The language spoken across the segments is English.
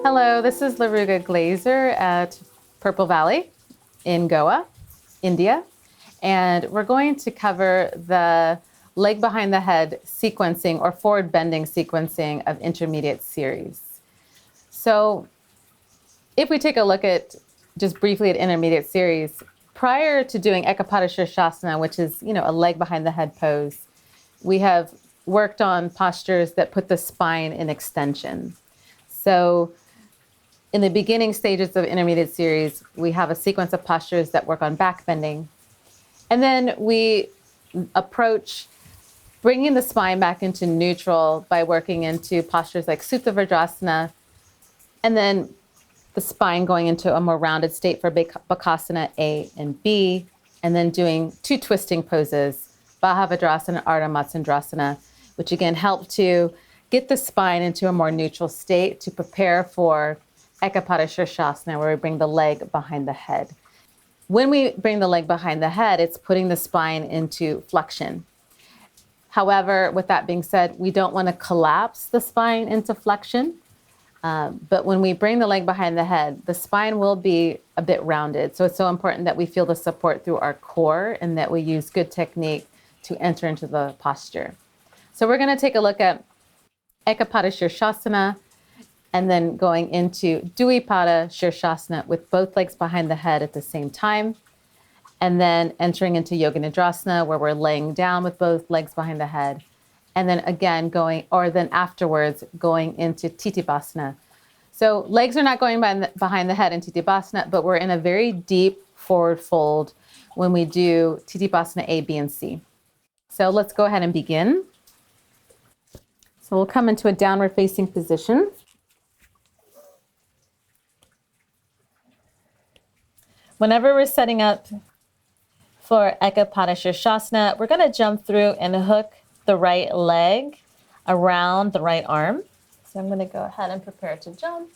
Hello, this is Laruga Glaser at Purple Valley in Goa, India. And we're going to cover the leg behind the head sequencing or forward bending sequencing of intermediate series. So if we take a look at just briefly at intermediate series, prior to doing Ekapada shirshasana, which is, a leg behind the head pose, we have worked on postures that put the spine in extension. So in the beginning stages of intermediate series, we have a sequence of postures that work on back bending. And then we approach bringing the spine back into neutral by working into postures like Supta Vajrasana, and then the spine going into a more rounded state for Bakasana A and B, and then doing two twisting poses, Baha Vajrasana, Ardha Matsyendrasana, which again help to get the spine into a more neutral state to prepare for Ekapada shirshasana, where we bring the leg behind the head. When we bring the leg behind the head, it's putting the spine into flexion. However, with that being said, we don't want to collapse the spine into flexion. But when we bring the leg behind the head, the spine will be a bit rounded. So it's so important that we feel the support through our core and that we use good technique to enter into the posture. So we're going to take a look at Ekapada shirshasana, and then going into Dvipada shirshasana with both legs behind the head at the same time. And then entering into yoga nidrasana, where we're laying down with both legs behind the head. And then again afterwards going into Tittibasana. So legs are not going behind the head in Tittibasana, but we're in a very deep forward fold when we do Tittibasana A, B, and C. So let's go ahead and begin. So we'll come into a downward facing position. Whenever we're setting up for Ekapada shirshasana, we're going to jump through and hook the right leg around the right arm. So I'm going to go ahead and prepare to jump.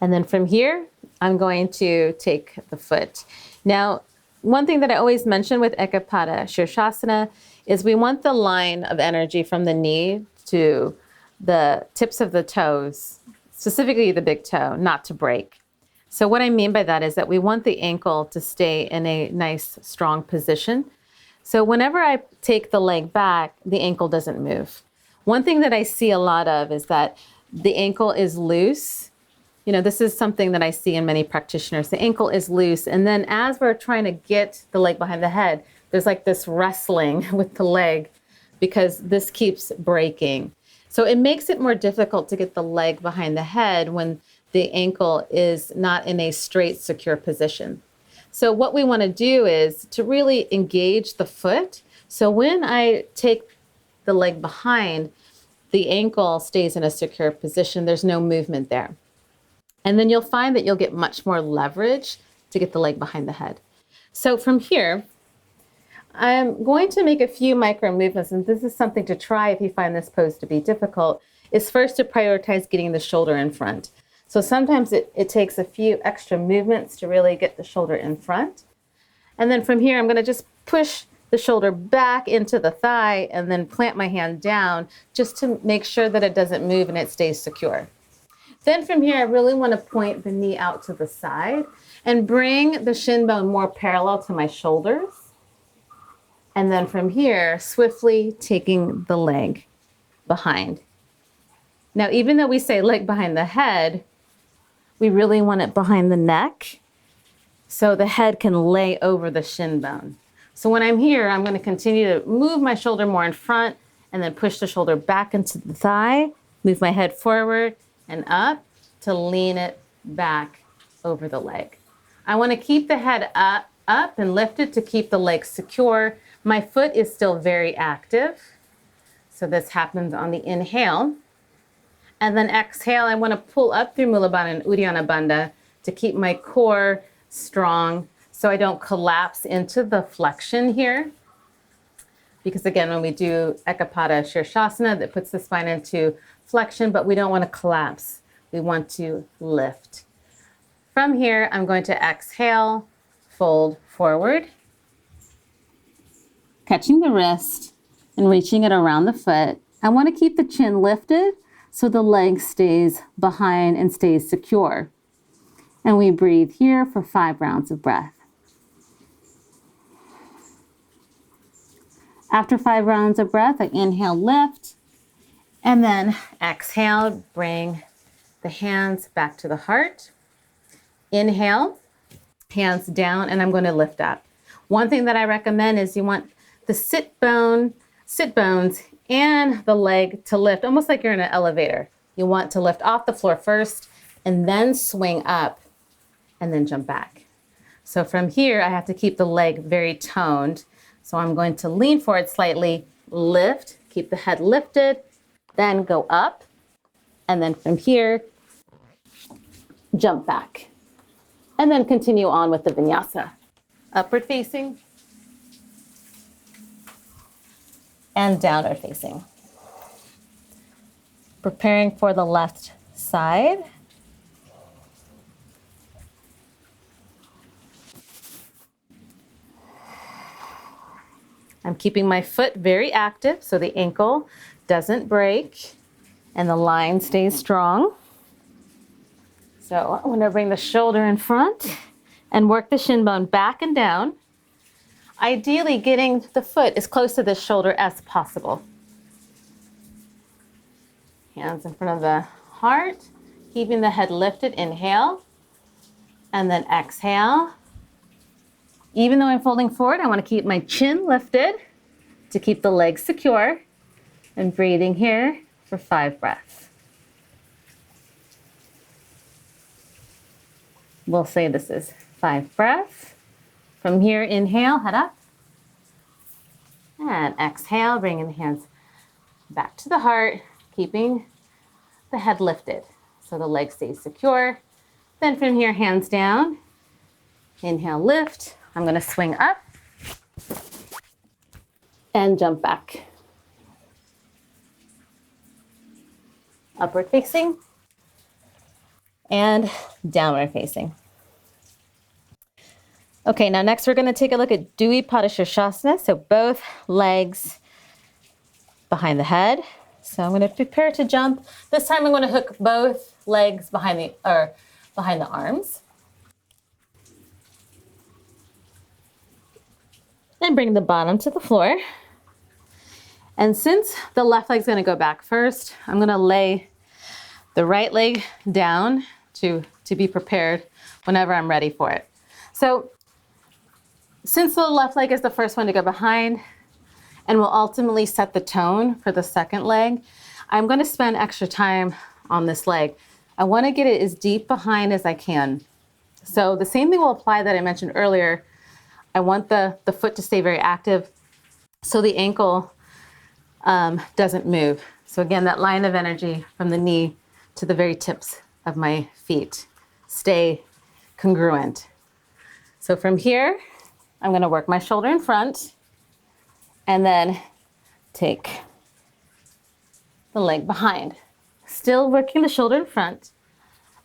And then from here, I'm going to take the foot. Now, one thing that I always mention with Ekapada shirshasana is we want the line of energy from the knee to the tips of the toes, specifically the big toe, not to break. So what I mean by that is that we want the ankle to stay in a nice, strong position. So whenever I take the leg back, the ankle doesn't move. One thing that I see a lot of is that the ankle is loose. This is something that I see in many practitioners. The ankle is loose. And then as we're trying to get the leg behind the head, there's like this wrestling with the leg because this keeps breaking. So it makes it more difficult to get the leg behind the head when the ankle is not in a straight, secure position. So what we want to do is to really engage the foot. So when I take the leg behind, the ankle stays in a secure position. There's no movement there. And then you'll find that you'll get much more leverage to get the leg behind the head. So from here, I'm going to make a few micro movements, and this is something to try if you find this pose to be difficult, is first to prioritize getting the shoulder in front. So sometimes it takes a few extra movements to really get the shoulder in front. And then from here, I'm going to just push the shoulder back into the thigh and then plant my hand down just to make sure that it doesn't move and it stays secure. Then from here, I really want to point the knee out to the side and bring the shin bone more parallel to my shoulders. And then from here, swiftly taking the leg behind. Now, even though we say leg behind the head, we really want it behind the neck so the head can lay over the shin bone. So when I'm here, I'm going to continue to move my shoulder more in front and then push the shoulder back into the thigh, move my head forward and up to lean it back over the leg. I want to keep the head up and lift it to keep the leg secure. My foot is still very active. So this happens on the inhale. And then exhale, I want to pull up through Mula Bandha and Uddiyana Bandha to keep my core strong so I don't collapse into the flexion here. Because again, when we do Ekapada shirshasana, that puts the spine into flexion, but we don't want to collapse. We want to lift. From here, I'm going to exhale, fold forward, catching the wrist, and reaching it around the foot. I want to keep the chin lifted so the leg stays behind and stays secure. And we breathe here for 5 rounds of breath. After 5 rounds of breath, I inhale, lift, and then exhale, bring the hands back to the heart. Inhale, hands down, and I'm going to lift up. One thing that I recommend is you want the sit bones and the leg to lift, almost like you're in an elevator. You want to lift off the floor first and then swing up and then jump back. So from here, I have to keep the leg very toned. So I'm going to lean forward slightly, lift, keep the head lifted, then go up. And then from here, jump back. And then continue on with the vinyasa. Upward facing and downward facing. Preparing for the left side. I'm keeping my foot very active so the ankle doesn't break and the line stays strong. So I'm going to bring the shoulder in front and work the shin bone back and down. Ideally getting the foot as close to the shoulder as possible. Hands in front of the heart, keeping the head lifted, inhale, and then exhale. Even though I'm folding forward, I want to keep my chin lifted to keep the legs secure, and breathing here for 5 breaths. We'll say this is 5 breaths. From here, inhale, head up, and exhale, bringing the hands back to the heart, keeping the head lifted so the leg stays secure. Then from here, hands down, inhale, lift. I'm going to swing up and jump back. Upward facing and downward facing. Okay, now next we're going to take a look at Ekapada shirshasana. So both legs behind the head. So I'm going to prepare to jump. This time I'm going to hook both legs behind the arms. And bring the bottom to the floor. And since the left leg's going to go back first, I'm going to lay the right leg down to be prepared whenever I'm ready for it. So since the left leg is the first one to go behind and will ultimately set the tone for the second leg, I'm going to spend extra time on this leg. I want to get it as deep behind as I can. So the same thing will apply that I mentioned earlier. I want the foot to stay very active so the ankle doesn't move. So again, that line of energy from the knee to the very tips of my feet stay congruent. So from here, I'm going to work my shoulder in front and then take the leg behind. Still working the shoulder in front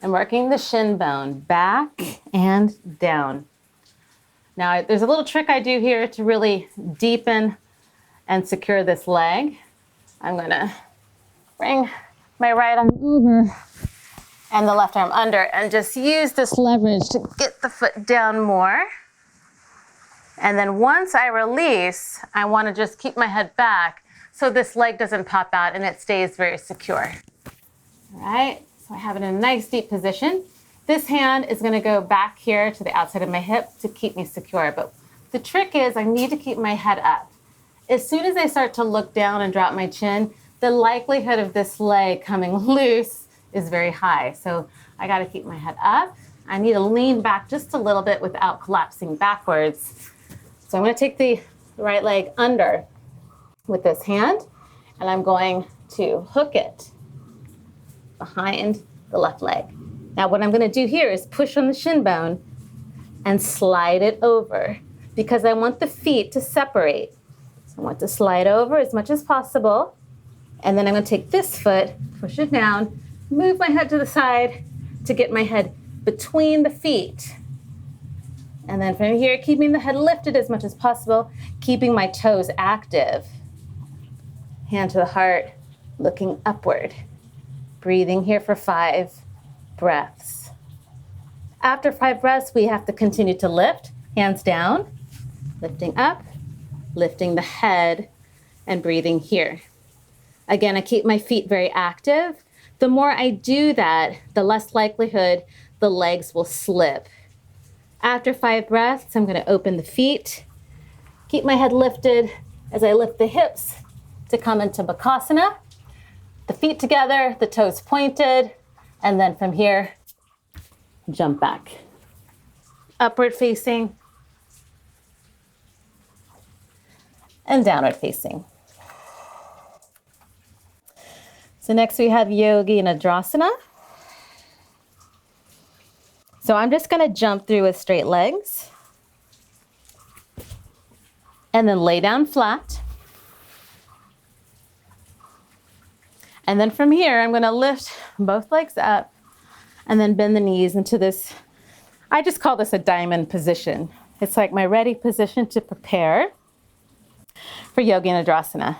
and working the shin bone back and down. Now, there's a little trick I do here to really deepen and secure this leg. I'm going to bring my right arm over and the left arm under and just use this leverage to get the foot down more. And then once I release, I want to just keep my head back so this leg doesn't pop out and it stays very secure. All right, so I have it in a nice deep position. This hand is going to go back here to the outside of my hip to keep me secure. But the trick is I need to keep my head up. As soon as I start to look down and drop my chin, the likelihood of this leg coming loose is very high. So I got to keep my head up. I need to lean back just a little bit without collapsing backwards. So I'm going to take the right leg under with this hand, and I'm going to hook it behind the left leg. Now what I'm going to do here is push on the shin bone and slide it over because I want the feet to separate. So I want to slide over as much as possible. And then I'm going to take this foot, push it down, move my head to the side to get my head between the feet. And then from here, keeping the head lifted as much as possible, keeping my toes active. hand to the heart, looking upward. Breathing here for 5 breaths. After 5 breaths, we have to continue to lift, hands down, lifting up, lifting the head, and breathing here. Again, I keep my feet very active. The more I do that, the less likelihood the legs will slip. After 5 breaths, I'm going to open the feet, keep my head lifted as I lift the hips to come into Bakasana. The feet together, the toes pointed, and then from here, jump back. Upward facing and downward facing. So next we have Yogi Nidrasana. So I'm just gonna jump through with straight legs and then lay down flat. And then from here, I'm gonna lift both legs up and then bend the knees into this, I just call this a diamond position. It's like my ready position to prepare for Yogi Nidrasana.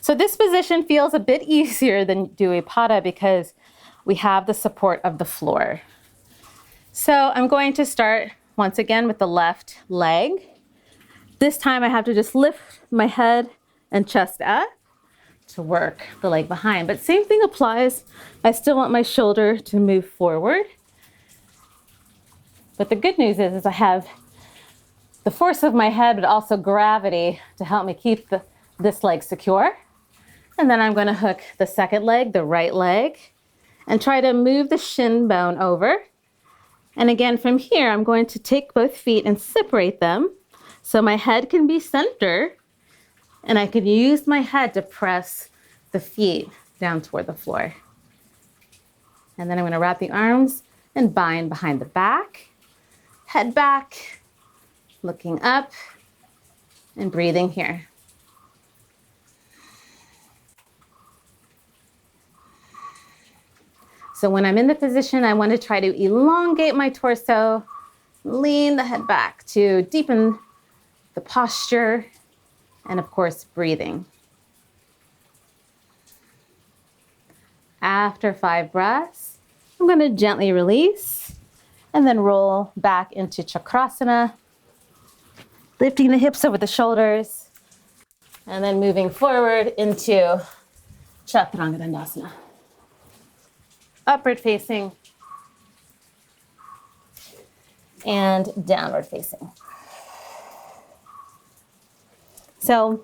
So this position feels a bit easier than do Ekapada because we have the support of the floor. So I'm going to start once again with the left leg. This time I have to just lift my head and chest up to work the leg behind. But same thing applies. I still want my shoulder to move forward. But the good news is I have the force of my head, but also gravity to help me keep this leg secure. And then I'm going to hook the second leg, the right leg, and try to move the shin bone over. And again, from here, I'm going to take both feet and separate them so my head can be center and I can use my head to press the feet down toward the floor. And then I'm going to wrap the arms and bind behind the back, head back, looking up and breathing here. So when I'm in the position, I want to try to elongate my torso, lean the head back to deepen the posture, and of course, breathing. After 5 breaths, I'm going to gently release and then roll back into Chakrasana, lifting the hips over the shoulders, and then moving forward into Chaturanga Dandasana. Upward facing and downward facing. So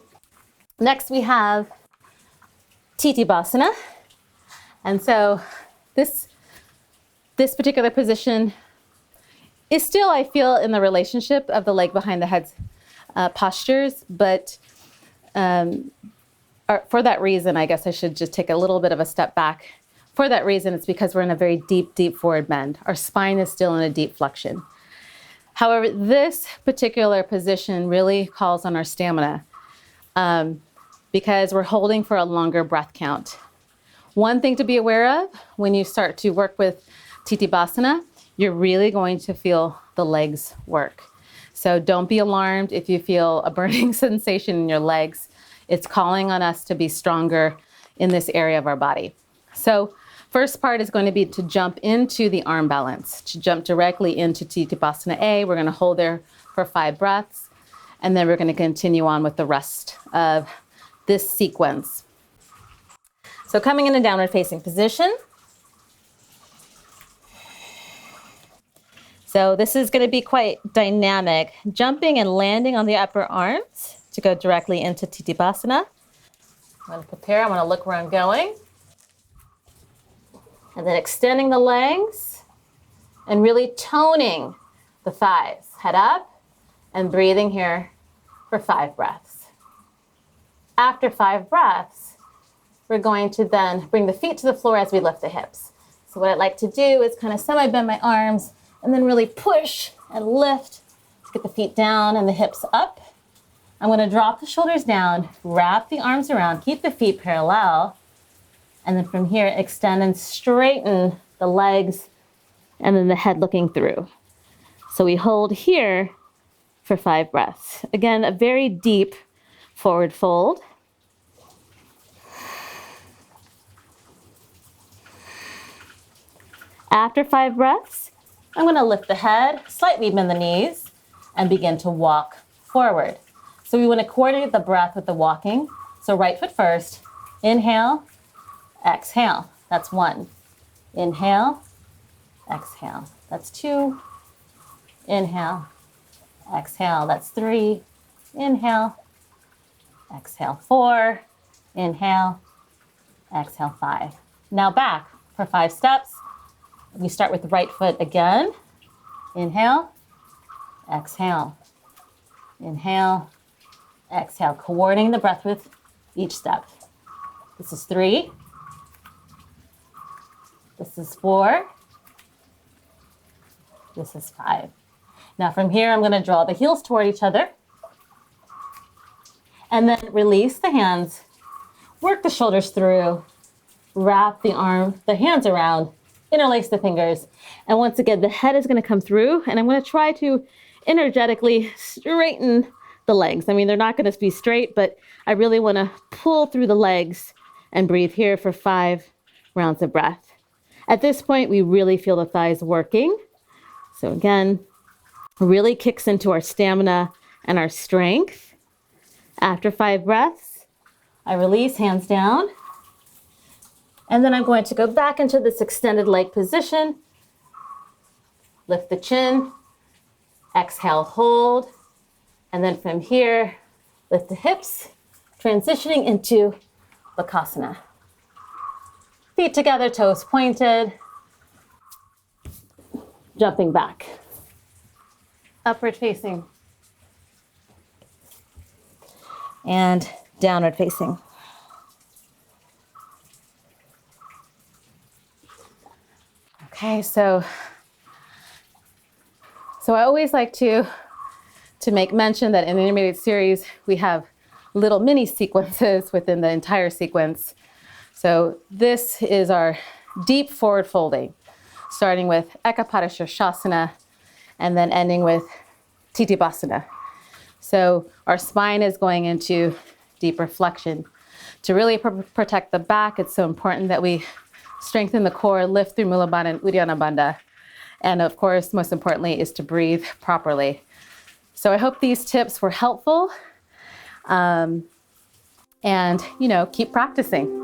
next we have Tittibasana. And so this particular position is still, I feel, in the relationship of the leg behind the head postures, but for that reason, I guess I should just take a little bit of a step back. For that reason, it's because we're in a very deep, deep forward bend. Our spine is still in a deep flexion. However, this particular position really calls on our stamina because we're holding for a longer breath count. One thing to be aware of when you start to work with Tittibasana, you're really going to feel the legs work. So don't be alarmed if you feel a burning sensation in your legs. It's calling on us to be stronger in this area of our body. So first part is going to be to jump into the arm balance, to jump directly into Tittibasana A. We're going to hold there for 5 breaths, and then we're going to continue on with the rest of this sequence. So coming in a downward facing position. So this is going to be quite dynamic, jumping and landing on the upper arms to go directly into Tittibasana. I'm going to prepare. I want to look where I'm going. And then extending the legs and really toning the thighs. Head up and breathing here for 5 breaths. After 5 breaths, we're going to then bring the feet to the floor as we lift the hips. So what I'd like to do is kind of semi-bend my arms and then really push and lift to get the feet down and the hips up. I'm going to drop the shoulders down, wrap the arms around, keep the feet parallel. And then from here, extend and straighten the legs and then the head looking through. So we hold here for 5 breaths. Again, a very deep forward fold. After 5 breaths, I'm going to lift the head, slightly bend the knees, and begin to walk forward. So we want to coordinate the breath with the walking. So right foot first, inhale, exhale. That's 1. Inhale, exhale. That's 2. Inhale, exhale. That's 3. Inhale, exhale. 4. Inhale, exhale. 5. Now back for 5 steps. We start with the right foot again. Inhale, exhale. Inhale, exhale. Coordinating the breath with each step. This is 3. This is 4. This is 5. Now from here, I'm going to draw the heels toward each other. And then release the hands. Work the shoulders through. Wrap the hands around. Interlace the fingers. And once again, the head is going to come through. And I'm going to try to energetically straighten the legs. I mean, they're not going to be straight, but I really want to pull through the legs and breathe here for 5 rounds of breath. At this point, we really feel the thighs working. So again, really kicks into our stamina and our strength. After 5 breaths, I release, hands down. And then I'm going to go back into this extended leg position. Lift the chin. Exhale, hold. And then from here, lift the hips, transitioning into Bakasana. Feet together, toes pointed. Jumping back. Upward facing. And downward facing. Okay, so I always like to make mention that in the intermediate series, we have little mini sequences within the entire sequence. So this is our deep forward folding, starting with Ekapada shirshasana and then ending with Tittibasana. So our spine is going into deep reflection. To really protect the back, it's so important that we strengthen the core, lift through Mula Bandha and Uddiyana Bandha. And of course, most importantly, is to breathe properly. So I hope these tips were helpful. And, keep practicing.